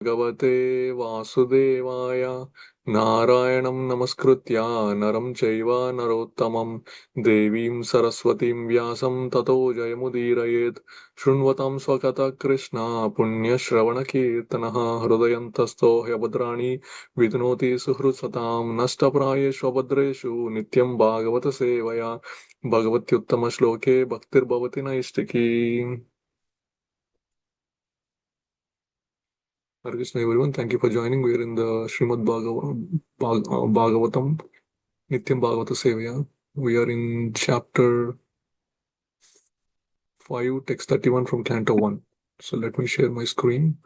Bhagavate Vasudevaya Narayanam Namaskritya Naram Chaiva Narottamam Devim Saraswatim Vyasam Tato Jayamudirayet Shunvatam Swakata Krishna Punya Shravana Kirtanaha Hrudayantasto Hyabadrani Vidnoti Suhrutsatam Nashtaprayeshu Abhadreshu Nityam Bhagavata Sevaya Bhagavatyuttama Shloke Bhaktir Bhavati Naistiki. Hare Krishna, everyone. Thank you for joining. We are in the Srimad Bhagavatam, Nityam Bhagavata Sevaya. We are in chapter 5, text 31 from Canto 1. So let me share my screen.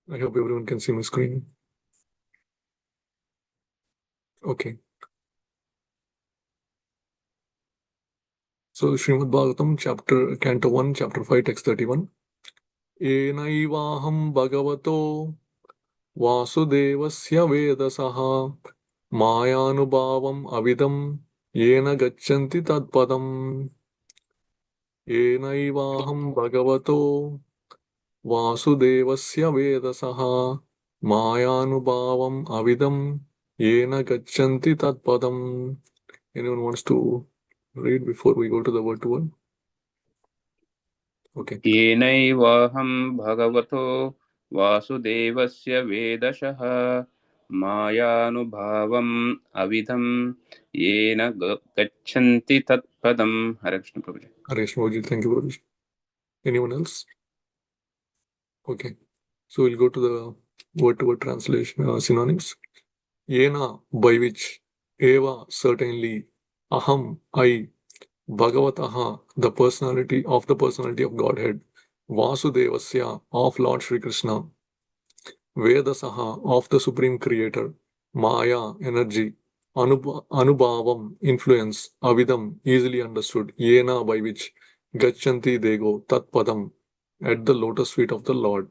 I hope everyone can see my screen. Okay. So Srimad Bhagavatam, Canto 1, chapter 5, text 31. Enaivaham Bhagavato Vasudevasya Vedasaha Mayanubhavam Avidam Yena Gachanti Tadpadam. Enaivaham Bhagavato Vasudevasya Vedasaha Mayanubhavam Avidam Yena Gachanti Tatpadam. Anyone wants to read before we go to the word to word? Okay. येनैवाहं भगवतो वासुदेवस्य वेदशः मायानुभावम् अविधं येन गच्छन्ति तत्पदम्. Hare Krishna Prabhuji. Hare Krishna Prabhuji, thank you Prabhuji. Anyone else? Okay. So we'll go to the word to word translation synonyms. Yena, by which, Eva, certainly, Aham, I, Bhagavataha, the personality of Godhead, Vasudevasya, of Lord Sri Krishna, Vedasaha, of the Supreme Creator, Maya, energy, Anubhavam, influence, Avidam, easily understood, Yena, by which, Gachanti, they go, Tatpadam, at the lotus feet of the Lord.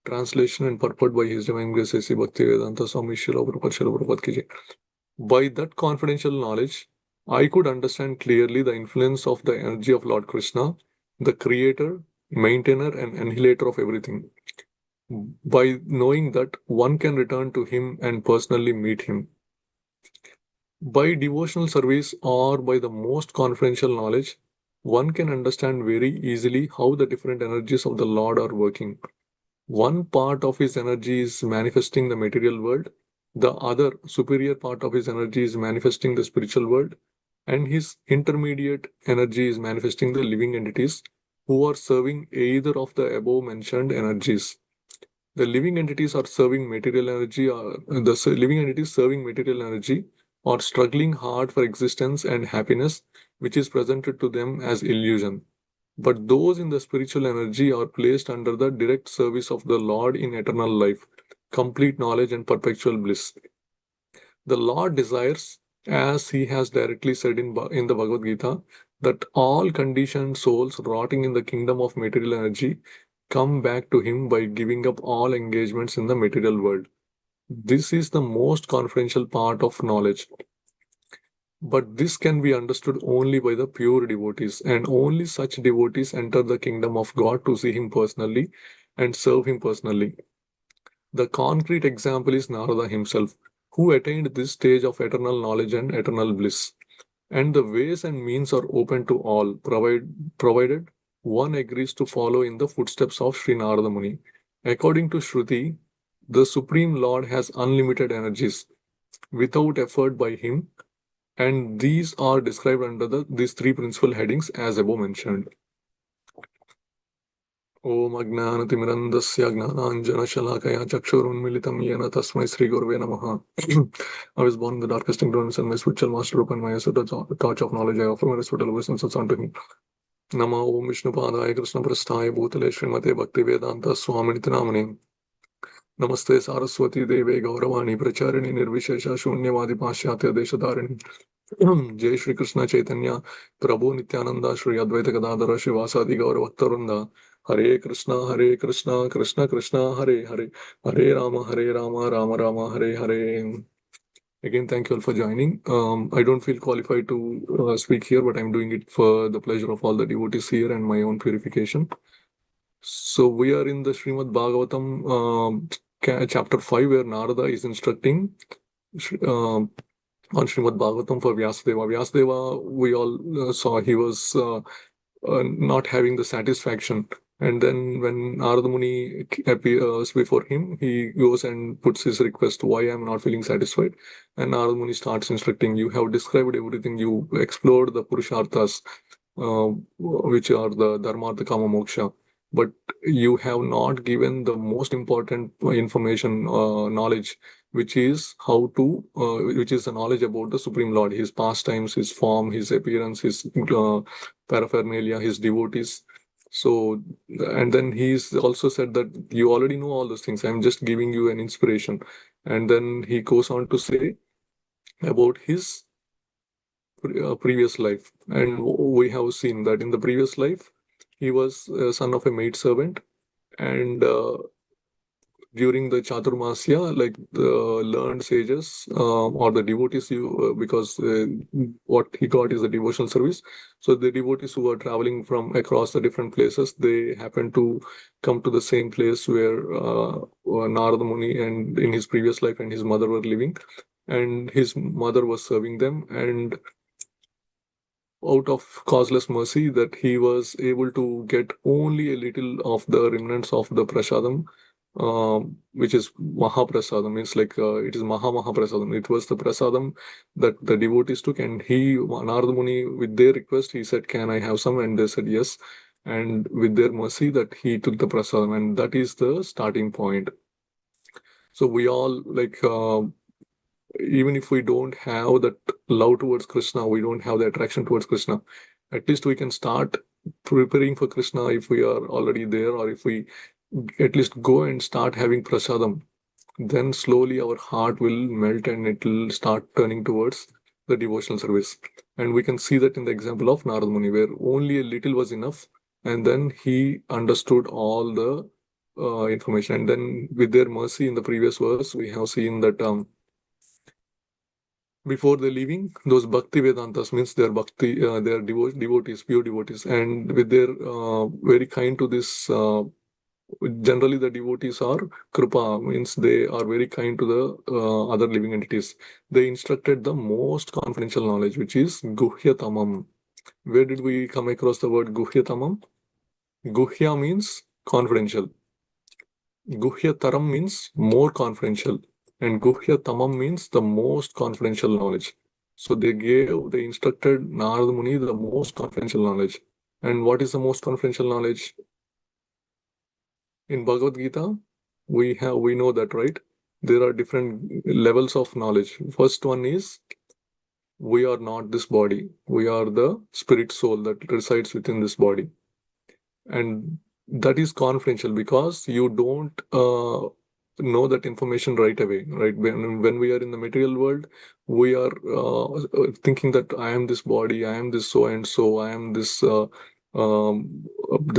Translation and purport by His Divine Grace A.C. Bhaktivedanta Swami Srila Prabhupada Ki Jai. By that confidential knowledge, I could understand clearly the influence of the energy of Lord Krishna, the creator, maintainer, and annihilator of everything. By knowing that, one can return to him and personally meet him. By devotional service or by the most confidential knowledge, one can understand very easily how the different energies of the Lord are working. One part of his energy is manifesting the material world, the other superior part of his energy is manifesting the spiritual world, and his intermediate energy is manifesting the living entities who are serving either of the above mentioned energies. The living entities are serving material energy, living entities serving material energy are struggling hard for existence and happiness, which is presented to them as illusion. But those in the spiritual energy are placed under the direct service of the Lord in eternal life, complete knowledge, and perpetual bliss. The Lord desires, as He has directly said in the Bhagavad Gita, that all conditioned souls rotting in the kingdom of material energy come back to Him by giving up all engagements in the material world. This is the most confidential part of knowledge. But this can be understood only by the pure devotees, and only such devotees enter the kingdom of God to see Him personally and serve Him personally. The concrete example is Narada himself, who attained this stage of eternal knowledge and eternal bliss. And the ways and means are open to all, provided one agrees to follow in the footsteps of Sri Narada Muni. According to Shruti, the Supreme Lord has unlimited energies without effort by Him, and these are described under these three principal headings as above mentioned. Om Ajnanatimirandasya Gnananjanashalakaya Chakshurunmilitam Yena Tasmai Sri Gurve Namaha. I was born in the darkest ignorance, and my spiritual master opened my eyes to the torch of knowledge. I offer my respectful obeisances unto him. Nama Om Vishnupadaya Krishna Prasthaya Bhutale Srimate Bhakti Vedanta Swaminiti Namane. Namaste Saraswati Deve Gauravani Pracharini Nirvishesha Shunyavadi Pashyatya Deshadarani Jai Shri Krishna Chaitanya Prabhu Nityananda Shri Advaita Gadadhara Shivasadi Gauravaktarunda Hare Krishna Krishna Krishna Hare Hare Hare Rama Rama Rama Hare Hare. Again, thank you all for joining. I don't feel qualified to speak here, but I'm doing it for the pleasure of all the devotees here and my own purification. So we are in the Srimad Bhagavatam chapter 5, where Narada is instructing on Srimad Bhagavatam for Vyasadeva. Vyasadeva, we all saw he was not having the satisfaction. And then when Narada Muni appears before him, he goes and puts his request, why I'm not feeling satisfied. And Narada Muni starts instructing, you have described everything, you explored the Purusharthas, which are the Dharma, Artha, Kama, Moksha. But you have not given the most important information, knowledge, which is which is the knowledge about the Supreme Lord, his pastimes, his form, his appearance, his paraphernalia, his devotees. So, and then he's also said that you already know all those things. I'm just giving you an inspiration. And then he goes on to say about his previous life. And we have seen that in the previous life, he was a son of a maid servant. And during the Chaturmasya, like the learned sages or the devotees, because what he got is the devotional service. So the devotees who are traveling from across the different places, they happen to come to the same place where Narada Muni and in his previous life and his mother were living, and his mother was serving them. And out of causeless mercy, that he was able to get only a little of the remnants of the prasadam, which is Mahaprasadam, means like it is Mahaprasadam. It was the prasadam that the devotees took, and Narada Muni, with their request, he said, can I have some? And they said yes. And with their mercy, that he took the prasadam, and that is the starting point. So we all even if we don't have that love towards Krishna, we don't have the attraction towards Krishna, at least we can start preparing for Krishna if we are already there, or if we at least go and start having prasadam, then slowly our heart will melt and it will start turning towards the devotional service. And we can see that in the example of Narada Muni, where only a little was enough, and then he understood all the information. And then with their mercy, in the previous verse, we have seen that before the leaving, those bhakti vedantas, means they are devotees, pure devotees, and with their very kind to this. Generally, the devotees are kripa, means they are very kind to the other living entities. They instructed the most confidential knowledge, which is guhyatamam. Where did we come across the word guhyatamam? Guhya means confidential. Guhyataram means more confidential, and Guhyatamam means the most confidential knowledge. So they instructed Narada Muni the most confidential knowledge. And what is the most confidential knowledge? In Bhagavad Gita, we know that, right? There are different levels of knowledge. First one is, we are not this body. We are the spirit soul that resides within this body. And that is confidential because you don't know that information right away, right? When we are in the material world, we are thinking that I am this body, I am this so and so, I am this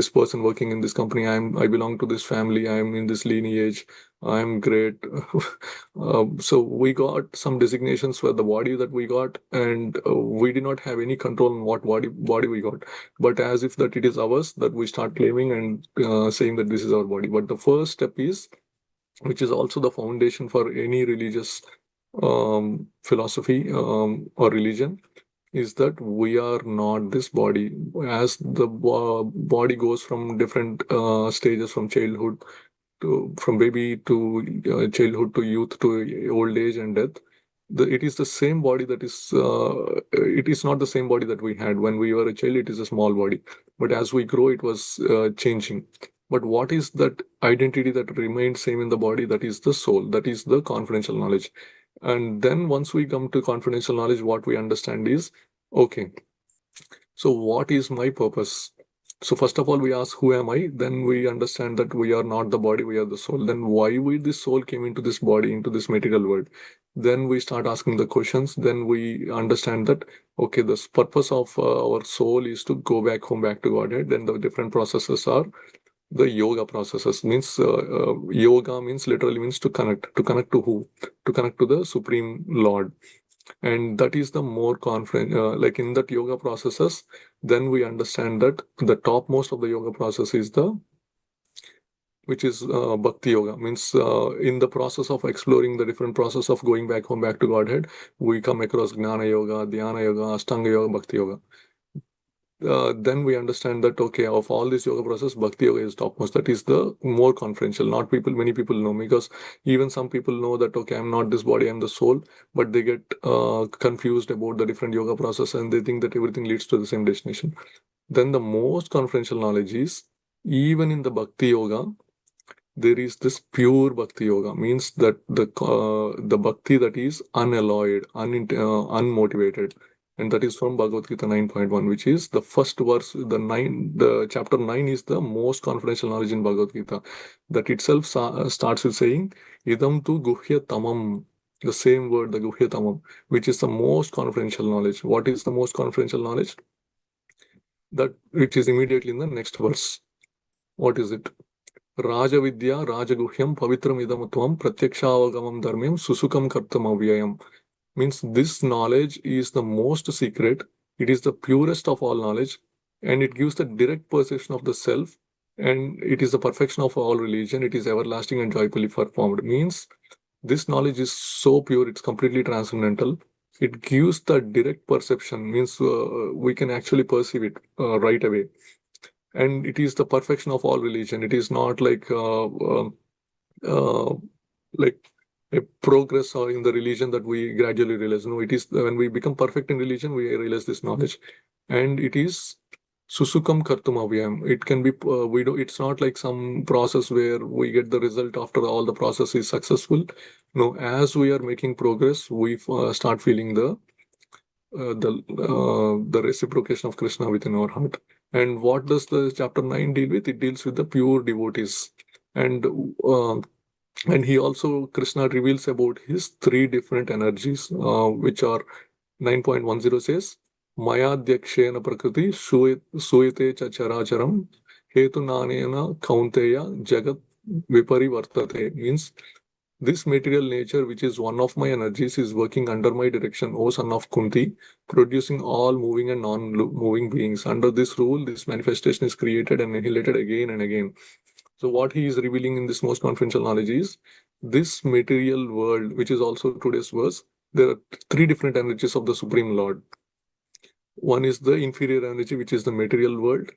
person working in this company, I belong to this family, I am in this lineage, I am great. So we got some designations for the body that we got, and we did not have any control on what body we got. But as if that it is ours, that we start claiming and saying that this is our body. But the first step is, which is also the foundation for any religious philosophy or religion, is that we are not this body. As the body goes from different stages, from childhood from baby to childhood to youth to old age and death, it is the same body that is it is not the same body that we had when we were a child. It is a small body, but as we grow, it was changing. But what is that identity that remains same in the body? That is the soul, that is the confidential knowledge. And then once we come to confidential knowledge, what we understand is, okay, so what is my purpose? So first of all, we ask, who am I? Then we understand that we are not the body, we are the soul. Then why we this soul came into this body, into this material world? Then we start asking the questions. Then we understand that, okay, the purpose of our soul is to go back home, back to Godhead. Then the different processes are the yoga processes. Means yoga means literally means to connect. To connect to who? To connect to the Supreme Lord. And that is the more confident, like in that yoga processes, then we understand that the topmost of the yoga process is the, which is bhakti yoga. Means in the process of exploring the different process of going back home, back to Godhead, we come across Gnana yoga, Dhyana yoga, Ashtanga yoga, Bhakti yoga. Then we understand that, okay, of all this yoga process, bhakti yoga is topmost. That is the more confidential. Not people, many people know, because even some people know that, okay, I'm not this body, I'm the soul, but they get confused about the different yoga process and they think that everything leads to the same destination. Then the most confidential knowledge is, even in the bhakti yoga, there is this pure bhakti yoga. Means that the bhakti that is unalloyed, unmotivated, and that is from Bhagavad Gita 9.1, which is the first verse. The chapter 9 is the most confidential knowledge in Bhagavad Gita. That itself starts with saying, idam tu guhya tamam, the same word, the guhya tamam, which is the most confidential knowledge. What is the most confidential knowledge? That which is immediately in the next verse. What is it? Rajavidya Rajaguhyam Pavitram Idamutvam Pratyakshavagam Dharmyam Susukam Kartam Avyayam. Means this knowledge is the most secret, it is the purest of all knowledge, and it gives the direct perception of the self, and it is the perfection of all religion, it is everlasting and joyfully performed. Means this knowledge is so pure, it's completely transcendental. It gives the direct perception, means we can actually perceive it right away, and it is the perfection of all religion. It is not uh, like a progress or in the religion that we gradually realize. No, it is when we become perfect in religion, we realize this knowledge, and it is susukam kartum avyam. It can be we do. It's not like some process where we get the result after all the process is successful. No, as we are making progress, we start feeling the reciprocation of Krishna within our heart. And what does the chapter 9 deal with? It deals with the pure devotees. And uh, and he also, Krishna reveals about his three different energies, which are 9.10 says, Maya Dyakshena Prakriti Suyate Chacharacharam Hetu Nanena Kaunteya Jagat Viparivartate. Means this material nature, which is one of my energies, is working under my direction, O son of Kunti, producing all moving and non-moving beings. Under this rule, this manifestation is created and annihilated again and again. So what he is revealing in this most confidential knowledge is this material world, which is also today's verse. There are three different energies of the Supreme Lord. One is the inferior energy, which is the material world.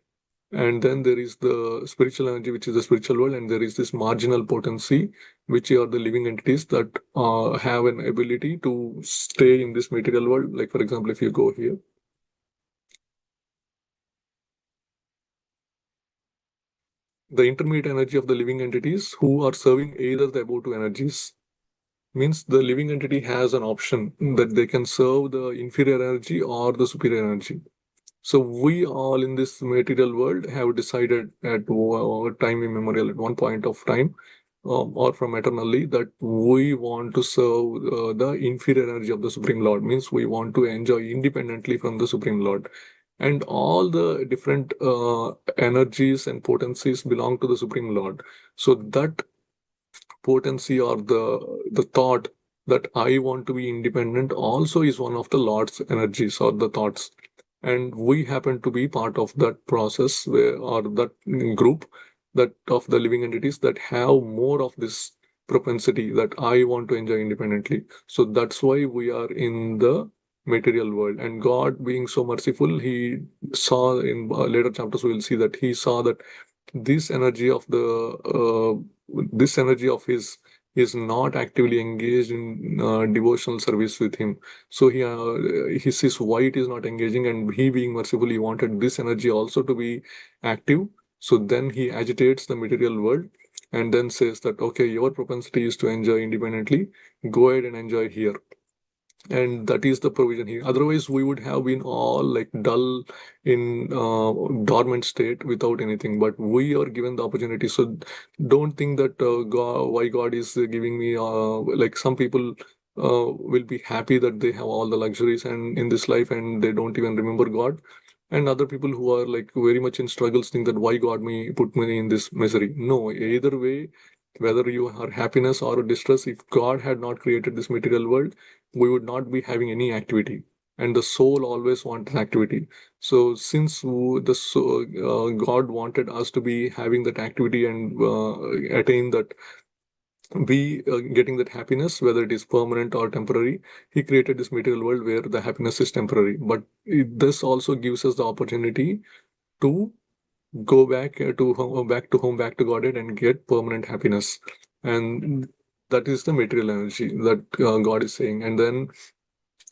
And then there is the spiritual energy, which is the spiritual world. And there is this marginal potency, which are the living entities that have an ability to stay in this material world. Like, for example, if you go here, the intermediate energy of the living entities who are serving either the above two energies. Means the living entity has an option that they can serve the inferior energy or the superior energy. So we all in this material world have decided at time immemorial, at one point of time, or from eternally, that we want to serve the inferior energy of the Supreme Lord. Means we want to enjoy independently from the Supreme Lord. And all the different energies and potencies belong to the Supreme Lord. So that potency or the thought that I want to be independent also is one of the Lord's energies or the thoughts. And we happen to be part of that process where, or that group that of the living entities that have more of this propensity that I want to enjoy independently. So that's why we are in the material world. And God, being so merciful, he saw in later chapters, we will see that he saw that this energy of this energy of his is not actively engaged in devotional service with him. So he sees why it is not engaging, and he, being merciful, he wanted this energy also to be active. So then he agitates the material world and then says that, okay, your propensity is to enjoy independently, go ahead and enjoy here. and that is the provision here. Otherwise we would have been all like dull in dormant state without anything, but we are given the opportunity. So don't think that why God is giving me like some people will be happy that they have all the luxuries and in this life and they don't even remember God, and other people who are like very much in struggles think that why God may put me in this misery. No, either way, whether you are happiness or distress, if God had not created this material world, we would not be having any activity, and the soul always wants activity. So since God wanted us to be having that activity and attain that, be getting that happiness, whether it is permanent or temporary, he created this material world where the happiness is temporary, but this also gives us the opportunity to go back to home, back to Godhead and get permanent happiness. And that is the material energy that God is saying. And then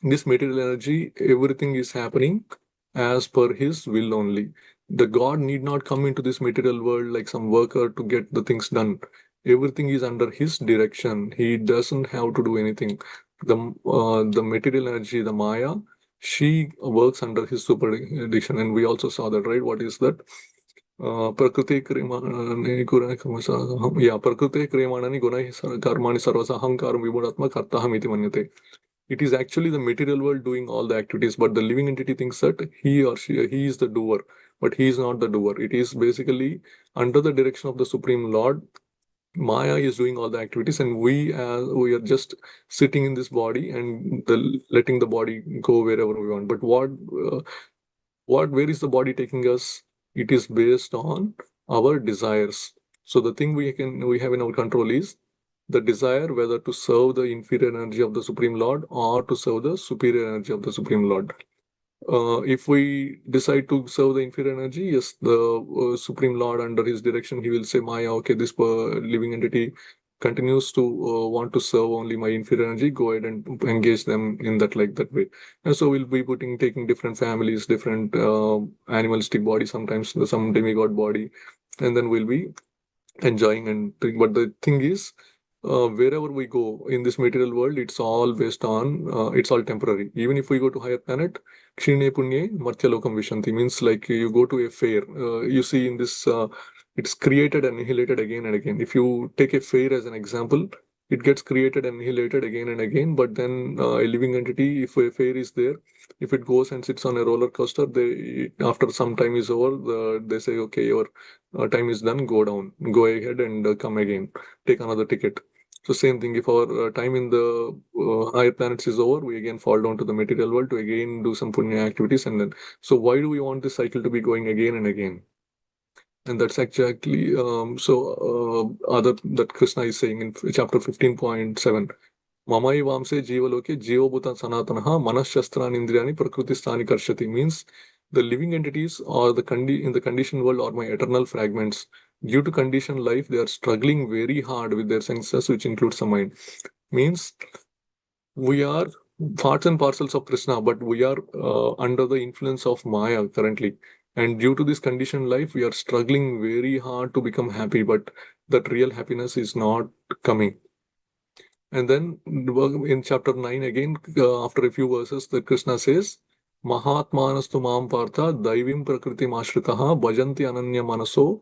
this material energy, everything is happening as per his will only. The God need not come into this material world like some worker to get the things done. Everything is under his direction. He doesn't have to do anything. The material energy, the Maya, she works under his supervision, and we also saw that, right? What is that? प्रकृते क्रियमाणानि गुणानि कर्मसु yeah, प्रकृते क्रियमाणानि गुणानि कर्माणि सर्वस्य अहंकारं विमूढात्मा कर्ताहमिति मन्यते. It is actually the material world doing all the activities, but the living entity thinks that he is the doer, but he is not the doer. It is basically under the direction of the Supreme Lord. Maya is doing all the activities, and we are just sitting in this body and letting the body go wherever we want. But where is the body taking us? It is based on our desires. So the thing we have in our control is the desire whether to serve the inferior energy of the Supreme Lord or to serve the superior energy of the Supreme Lord. If we decide to serve the inferior energy, yes, the Supreme Lord, under his direction, he will say, Maya, okay, this living entity continues to want to serve only my inferior energy, go ahead and engage them in that, like that way. And so we'll be taking different families, different animalistic body, sometimes some demigod body, and then we'll be enjoying and thing. But the thing is, wherever we go in this material world, it's all based on it's all temporary. Even if we go to higher planet, kshine punye martya lokam vishanti, means like you go to a fair, you see in this it's created and annihilated again and again. If you take a fair as an example, it gets created and annihilated again and again, but then a living entity, if a fair is there, if it goes and sits on a roller coaster, they, after some time is over, they say, okay, your time is done, go down, go ahead and come again, take another ticket. So same thing, if our time in the higher planets is over, we again fall down to the material world to again do some punya activities, and then, so why do we want this cycle to be going again and again? And that's exactly other that Krishna is saying in chapter 15.7. Mamai Vamse Jivaloke Jivabhuta Sanatanaha Manashastrani Indriyani Prakrutistani Karshati, means the living entities or in the conditioned world are my eternal fragments. Due to conditioned life, they are struggling very hard with their senses, which includes the mind. Means we are parts and parcels of Krishna, but we are under the influence of Maya currently. And due to this conditioned life, we are struggling very hard to become happy, but that real happiness is not coming. And then in chapter 9 again, after a few verses, the Krishna says, Mahatmanastu mam partha daivim prakriti mashritaha bhajanti ananya manaso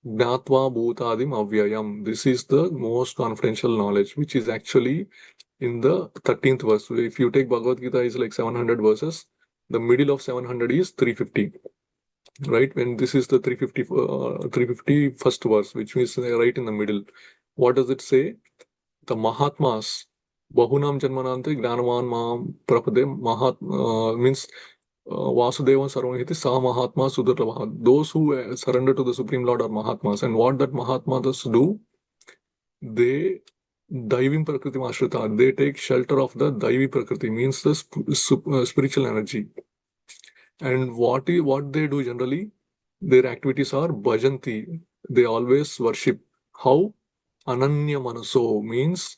gnatva bhutadim avyayam. This is the most confidential knowledge, which is actually in the 13th verse. If you take Bhagavad Gita is like 700 verses, the middle of 700 is 350, right? When this is the 350 first verse, which means right in the middle. What does it say? The Mahatmas, Bahunam Janmanante Gnanavan Mam Prapade means Vasudevan Sarvahiti Sa Mahatma Sudarlavaha. Those who surrender to the Supreme Lord are Mahatmas. And what that Mahatmas do, they Daivim Prakriti Mashrita, they take shelter of the Daivi Prakriti, means the spiritual energy. And what they do generally, their activities are bhajanti. They always worship. How? Ananya Manaso, means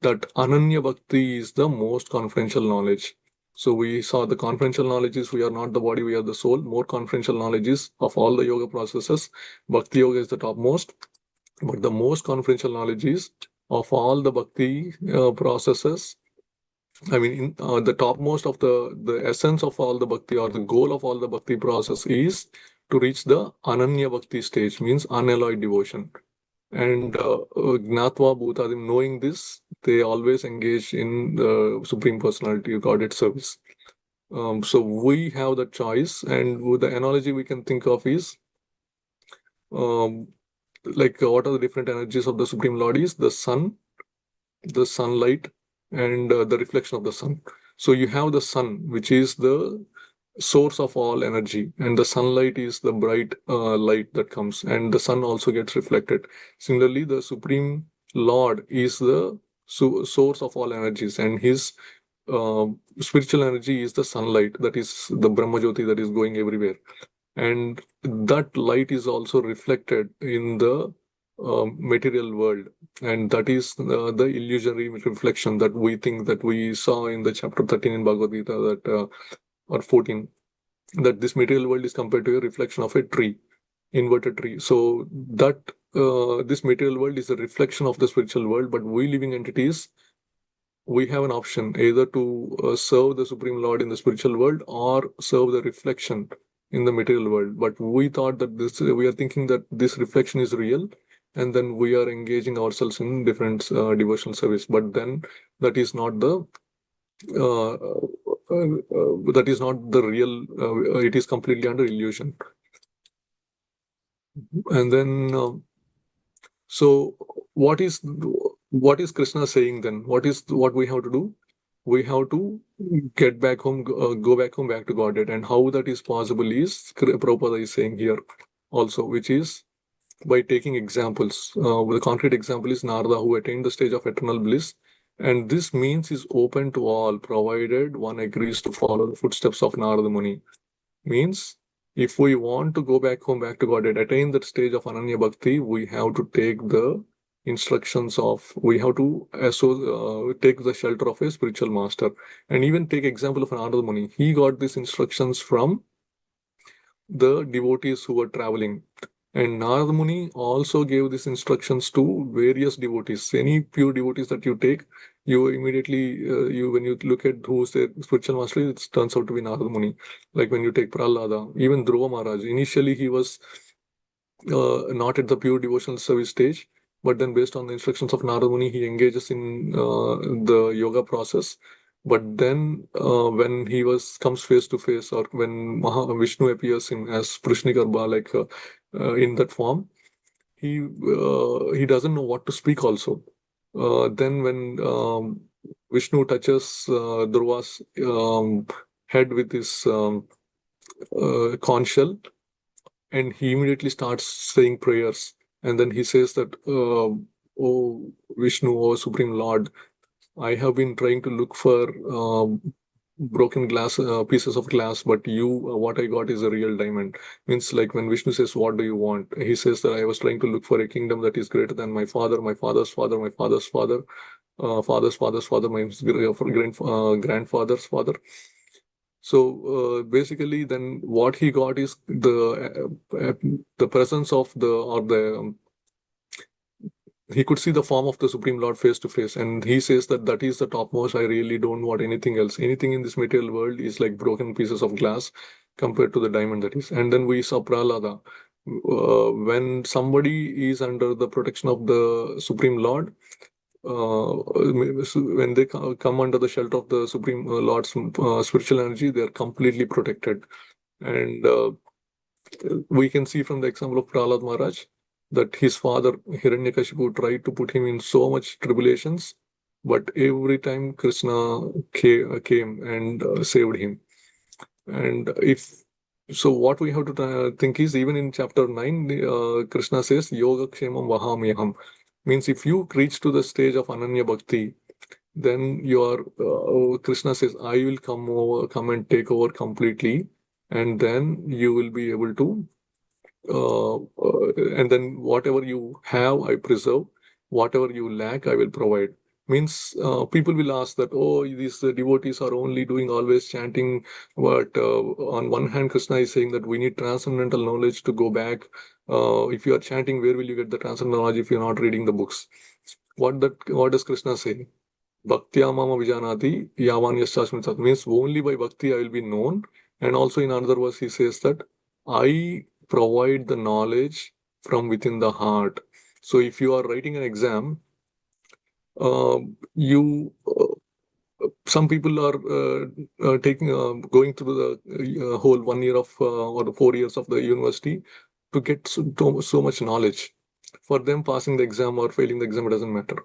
that Ananya Bhakti is the most confidential knowledge. So we saw the confidential knowledge is we are not the body, we are the soul. More confidential knowledge is of all the yoga processes, Bhakti Yoga is the topmost. But the most confidential knowledge is of all the Bhakti processes, I mean, the topmost of the essence of all the bhakti, or the goal of all the bhakti process, is to reach the ananya bhakti stage, means unalloyed devotion. And gnatva bhutadim, knowing this, they always engage in the supreme personality godhead service. So we have the choice, and with the analogy we can think of is, um, like, what are the different energies of the supreme lord is the sun, the sunlight, and the reflection of the sun. So you have the sun, which is the source of all energy, and the sunlight is the bright light that comes, and the sun also gets reflected. Similarly, the supreme lord is the source of all energies, and his uh, spiritual energy is the sunlight, that is the brahmajyoti that is going everywhere. And that light is also reflected in the material world, and that is the illusory reflection that we think, that we saw in the chapter 13 in Bhagavad Gita, that or 14, that this material world is compared to a reflection of a tree, inverted tree. So that this material world is a reflection of the spiritual world, but we living entities, we have an option either to serve the Supreme Lord in the spiritual world, or serve the reflection in the material world. But we thought that we are thinking that this reflection is real, and then we are engaging ourselves in different devotional service. But then that is not the that is not the real. It is completely under illusion. And then, so what is Krishna saying then? What we have to do? We have to get back home, go back home, back to Godhead. And how that is possible is, Prabhupada is saying here also, which is by taking examples. The concrete example is Narada, who attained the stage of eternal bliss. And this means is open to all, provided one agrees to follow the footsteps of Narada Muni. Means, if we want to go back home, back to Godhead, attain that stage of Ananya Bhakti, we have to take the instructions of, we have to take the shelter of a spiritual master. And even take example of Narada Muni. He got these instructions from the devotees who were traveling. And Narada Muni also gave these instructions to various devotees. Any pure devotees that you take, you immediately, when you look at who's their spiritual master, it turns out to be Narada Muni. Like when you take Prahlada, even Dhruva Maharaj, initially he was not at the pure devotional service stage, but then based on the instructions of Narada Muni, he engages in the yoga process. But then when he comes face to face, or when Vishnu appears in as Prishnikarbha, like in that form, he doesn't know what to speak also. Then when Vishnu touches Dhruva's head with his conch shell, and he immediately starts saying prayers. And then he says that, "Oh Vishnu, oh Supreme Lord, I have been trying to look for broken glass, pieces of glass, but what I got is a real diamond." Means, like, when Vishnu says, "What do you want?" He says that, "I was trying to look for a kingdom that is greater than my father, my father's father, my father's father, father's father's father, my grandfather's father." So basically, then what he got is the presence of he could see the form of the Supreme Lord face to face, and he says that that is the topmost. I really don't want anything else. Anything in this material world is like broken pieces of glass compared to the diamond that is. And then we saw Prahlada. When somebody is under the protection of the Supreme Lord, when they come under the shelter of the Supreme Lord's spiritual energy, they are completely protected. And we can see from the example of Prahlad Maharaj that his father Hiranyakashipu tried to put him in so much tribulations, but every time Krishna came and saved him. And if so, what we have to think is, even in chapter 9, Krishna says, Yoga Kshemam Vahamyaham. Means, if you reach to the stage of Ananya Bhakti, then Krishna says, I will come and take over completely, and then you will be able to and then whatever you have, I preserve. Whatever you lack, I will provide. Means, people will ask that, oh, these devotees are only doing always chanting. But on one hand, Krishna is saying that we need transcendental knowledge to go back. If you are chanting, where will you get the transcendental knowledge if you're not reading the books? What does Krishna say? Bhaktya mama vijanati yavan yasyasmi tat, means only by bhakti I will be known. And also in another verse he says that I provide the knowledge from within the heart. So if you are writing an exam, you some people are taking going through the whole 1 year of or the 4 years of the university to get so much knowledge. For them, passing the exam or failing the exam, it doesn't matter.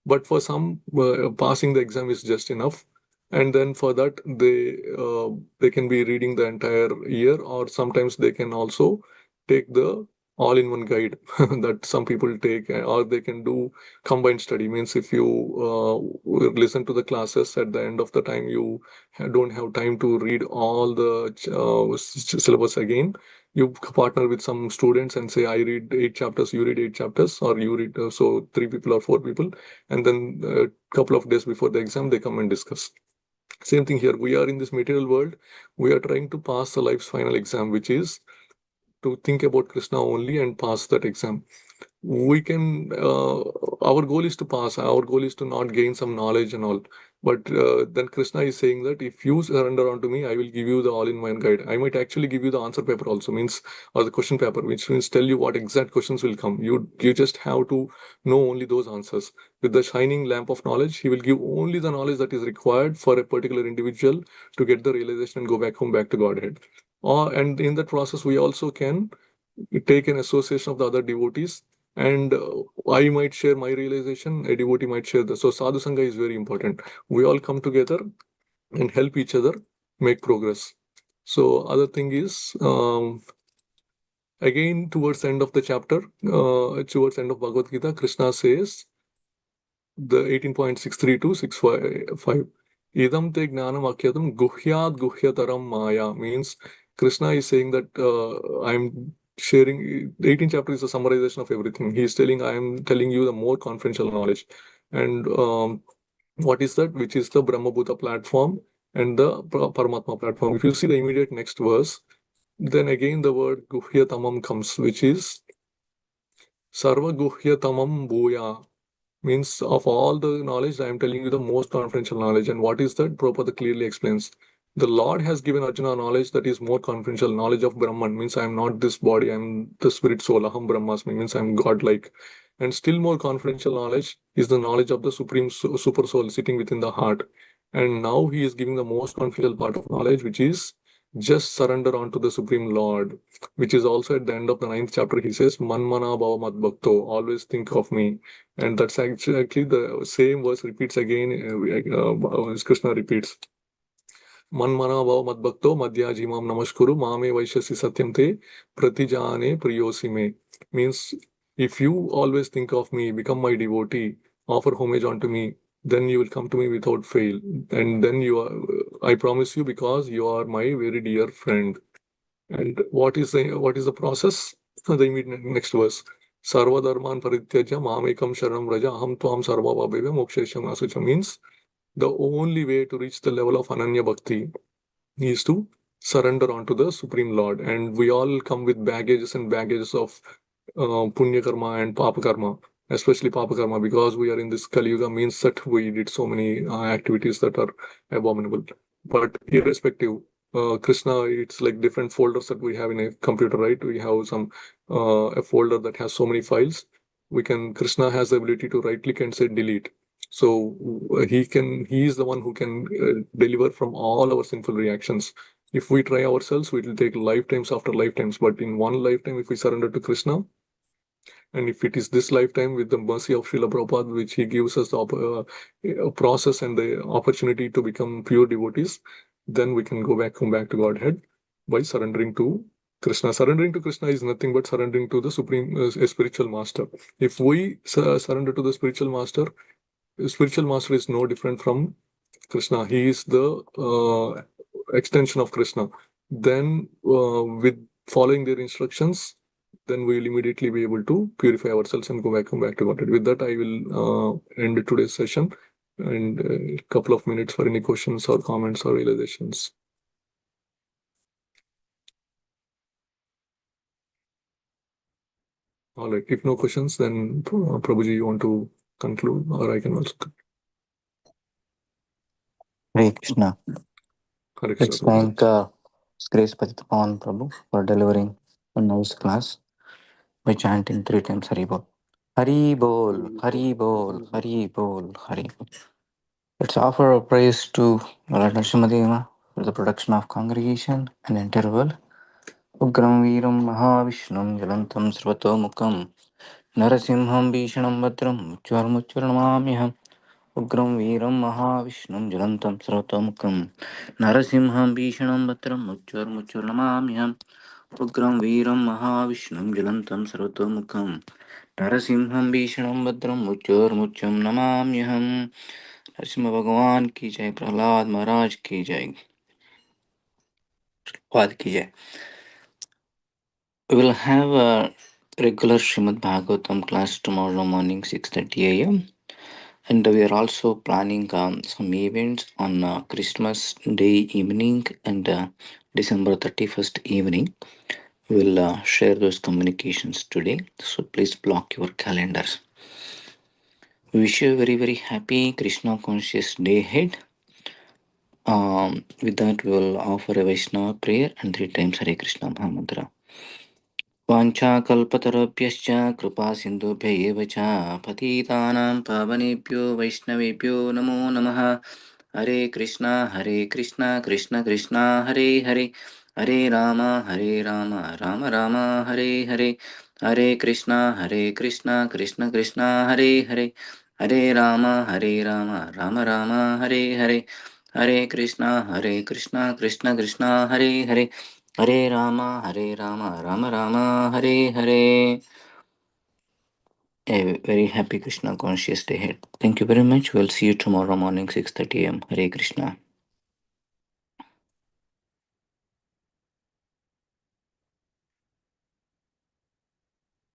But for some, passing the exam is just enough. And then for that, they can be reading the entire year, or sometimes they can also take the all-in-one guide that some people take, or they can do combined study. Means if you listen to the classes at the end of the time, you don't have time to read all the syllabus again. You partner with some students and say, I read 8 chapters, you read 8 chapters, or you read, so 3 people or 4 people, and then a couple of days before the exam they come and discuss. Same thing here, we are in this material world, we are trying to pass the life's final exam, which is to think about Krishna only and pass that exam. We can our goal is to pass, our goal is to not gain some knowledge and all. But then Krishna is saying that if you surrender onto me, I will give you the all-in-one guide. I might actually give you the answer paper also, means, or the question paper, which means tell you what exact questions will come. You just have to know only those answers. With the shining lamp of knowledge, he will give only the knowledge that is required for a particular individual to get the realization and go back home, back to Godhead. And in that process we also can take an association of the other devotees, and I might share my realization, a devotee might share the. So sadhu sangha is very important. We all come together and help each other make progress. So other thing is, again towards the end of the chapter, towards the end of Bhagavad Gita, Krishna says, the 18.63 to 65, idam te gnanam akyatam guhyat guhyataram maya, means Krishna is saying that I'm sharing. The 18th chapter is a summarization of everything. He is telling, I am telling you the more confidential knowledge. And what is that? Which is the Brahmabhuta platform and the Paramatma platform. If you see the immediate next verse, then again the word guhyatamam comes, which is sarva guhyatamam bhuya, means of all the knowledge, I am telling you the most confidential knowledge. And what is that? Prabhupada clearly explains. The Lord has given Arjuna knowledge that is more confidential, knowledge of Brahman, means I am not this body, I am the spirit soul, Aham Brahmasmi, means I am God-like. And still more confidential knowledge is the knowledge of the supreme super soul sitting within the heart. And now he is giving the most confidential part of knowledge, which is just surrender onto the Supreme Lord, which is also at the end of the 9th chapter. He says, Manmana Bhava Mad Bhakto, always think of me. And that's actually the same verse repeats again. Krishna repeats, Manmana Bhava Mad Bhakto Madhya Jimam Namaskuru Mame Vaishasi Satyam Te Pratijane Priyosime, means if you always think of me, become my devotee, offer homage unto me, then you will come to me without fail. And then you are, I promise you, because you are my very dear friend. And what is the process? The immediate next verse. Sarva dharman parityaja mamekam sharanam raja aham tvam sarva bhaveva mokshesham asucha, means the only way to reach the level of Ananya Bhakti is to surrender onto the Supreme Lord. And we all come with baggages and baggages of Punya Karma and Papa Karma, especially Papa Karma, because we are in this Kali Yuga, means that we did so many activities that are abominable. But irrespective, Krishna, it's like different folders that we have in a computer, right? We have some a folder that has so many files. Krishna has the ability to right click and say delete. So he is the one who can deliver from all our sinful reactions. If we try ourselves, it will take lifetimes after lifetimes. But in one lifetime, if we surrender to Krishna, and if it is this lifetime, with the mercy of Srila Prabhupada, which he gives us the process and the opportunity to become pure devotees, then we can come back to Godhead by surrendering to Krishna. Surrendering to Krishna is nothing but surrendering to the supreme spiritual master. If we surrender to the spiritual master is no different from Krishna. He is the extension of Krishna. Then, with following their instructions, then we will immediately be able to purify ourselves and come back to Godhead. With that, I will end today's session, and a couple of minutes for any questions or comments or realizations. All right. If no questions, then Prabhuji, you want to conclude, or I can also. Hare Krishna. Hare Krishna, Let's Prabhu. thank His Grace Patitapavana Prabhu for delivering a nice class by chanting 3 times Hari Bol. Hari Bol, Hari Bol, Hari Bol, Hari Bol. Let's offer a praise to Lord Nrsimhadeva for the production of congregation and entire world. Ugram Veeram Mahavishnum Jalantam Srvatomukam Narasimham Bhishanam Bhadram Mutyarmutyarnamamiham Ugram Veeram Mahavishnum Jalantam Srvatomukam Narasimham Bhishanam Bhadram Mutyarmutyarnamamiham Ugram Veeram Mahavishnum Jalantam Srvatomukam Narasimham Bhishanam Bhadram Mutyarmutyam Namamyaham. Narasimha भगवान की जय, प्रहलाद महाराज की जय, पाद की जय. We will have a regular Srimad Bhagavatam class tomorrow morning 6:30 a.m. and we are also planning some events on Christmas Day evening and December 31st evening. We will share those communications today, so please block your calendars. We wish you a very very happy Krishna conscious day ahead. With that, we will offer a Vaishnava prayer and 3 times Hare Krishna Mahamantra. वाञ्छाकल्पतरुभ्यश्च कृपा सिन्धुभ्य एव च पतितानां पावनेभ्यो वैष्णवेभ्यो नमो नमः. हरे कृष्णा कृष्ण कृष्णा हरे हरे, हरे राम राम राम हरे हरे, हरे कृष्णा कृष्ण कृष्णा हरे हरे, हरे राम राम राम हरे हरे, हरे कृष्णा कृष्ण कृष्णा हरे हरे, हरे Ram Ram Ram Hare Hare. A very happy Krishna conscious day ahead. Thank you very much. We'll see you tomorrow morning 6:30 a.m. Hare Krishna.